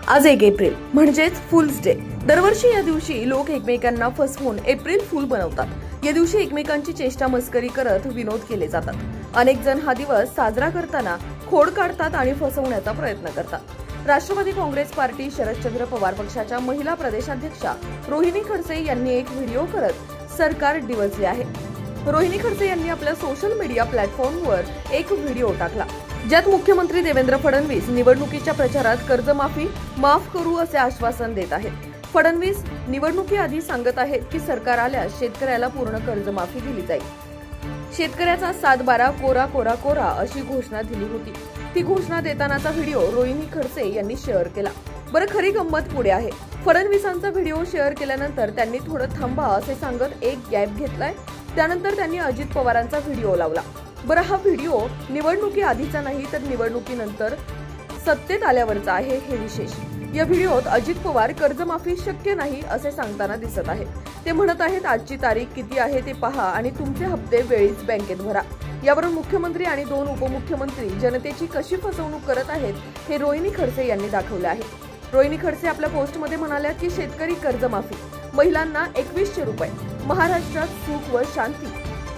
आज 1 एप्रिल म्हणजेच फुल्स डे। दरवर्षी या दिवशी लोक एकमेकांना फसवून एप्रिल फुल बनवतात। या दिवशी एकमेकांची चेष्टा मस्करी करत विनोद केले जातात। अनेक जण हा दिवस साजरा करताना खोड काढतात आणि फसवण्याचा प्रयत्न करतात। राष्ट्रवादी काँग्रेस पार्टी शरदचंद्र पवार पक्षाच्या महिला प्रदेशाध्यक्षा रोहिणी खडसे यांनी एक व्हिडिओ करत सरकार डिवचले आहे। रोहिणी खडसे यांनी आपल्या सोशल मीडिया प्लॅटफॉर्मवर एक व्हिडिओ टाकला, ज्यात मुख्यमंत्री देवेंद्र फडणवीस निवडणुकीच्या प्रचारात कर्जमाफी माफ करू असे आश्वासन देत आहेत। फडणवीस निवडणुकीआधी सांगत आहेत की सरकार आल्यास शेतकऱ्याला पूर्ण कर्जमाफी दिली जाईल। शेतकऱ्याचा 7/12 कोरा कोरा कोरा अशी घोषणा दिली होती। ती घोषणा देतानाचा व्हिडिओ रोहिणी खडसे यांनी शेअर केला। बरं, खरी गंमत पुढे आहे। फडणवीसांचा व्हिडिओ शेअर केल्यानंतर त्यांनी थोडं थांबा असे सांगत एक गॅप घेतलाय। त्यानंतर त्यांनी अजित पवारांचा व्हिडिओ लावला। बरं, हा व्हिडिओ निवडणुकी आधीचा नाही तर निवडणुकीनंतर सत्तेत आल्यावरचा आहे हे विशेष। या व्हिडिओत अजित पवार कर्जमाफी शक्य नाही असे सांगताना दिसत आहेत। ते म्हणत आहेत, आजची तारीख किती आहे ते पहा आणि तुमचे हप्ते वेळीच बँकेत भरा। यावरून मुख्यमंत्री आणि 2 उपमुख्यमंत्री जनतेची कशी फसवणूक करत आहेत हे रोहिणी खडसे यांनी दाखवले आहे। रोहिणी खडसे आपल्या पोस्टमध्ये म्हणाल्या की शेतकरी कर्जमाफी, महिलांना 2100 रुपये, महाराष्ट्रात सुख व शांती,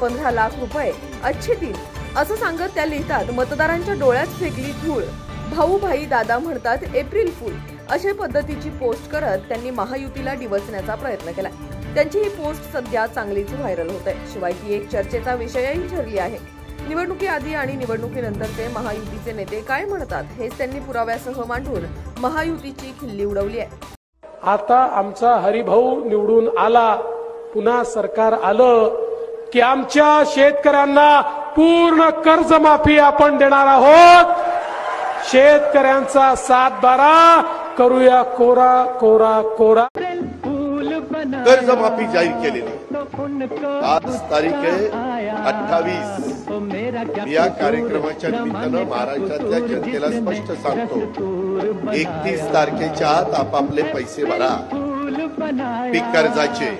15 लाख रुपये, अच्छे दिन असं सांगत त्या लिहितात, मतदारांच्या डोळ्यात फेकली धूळ, भाऊ भाई दादा म्हणतात एप्रिल फुल अशा पद्धतीची पोस्ट करत त्यांनी महायुतीला डिवचण्याचा प्रयत्न केला। त्यांची ही पोस्ट सध्या चांगलीच व्हायरल होत आहे। शिवाय ती एक चर्चेचा विषयही ठरली आहे। निवडणुकीआधी आणि निवडणुकीनंतरचे महायुतीचे नेते काय म्हणतात हेच त्यांनी पुराव्यासह मांडून महायुतीची खिल्ली उडवली आहे। आता आमचा हरिभाऊ निवडून आला, पुन्हा सरकार आलं की आमच्या शेतकऱ्यांना पूर्ण कर्जमाफी आपण देणार आहोत। शेतकऱ्यांचा 7/12 करूया कोरा कोरा कोरा। कर्जमाफी जाहीर केलेली आज तारीख आहे 28। मी या कार्यक्रमाच्या निमित्तानं महाराष्ट्रातल्या जनतेला स्पष्ट सांगतो, 31 तारखेच्या आत आपापले पैसे भरा पीक कर्जाचे।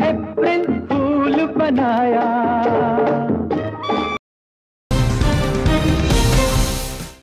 एप्रिल फूल बनाया।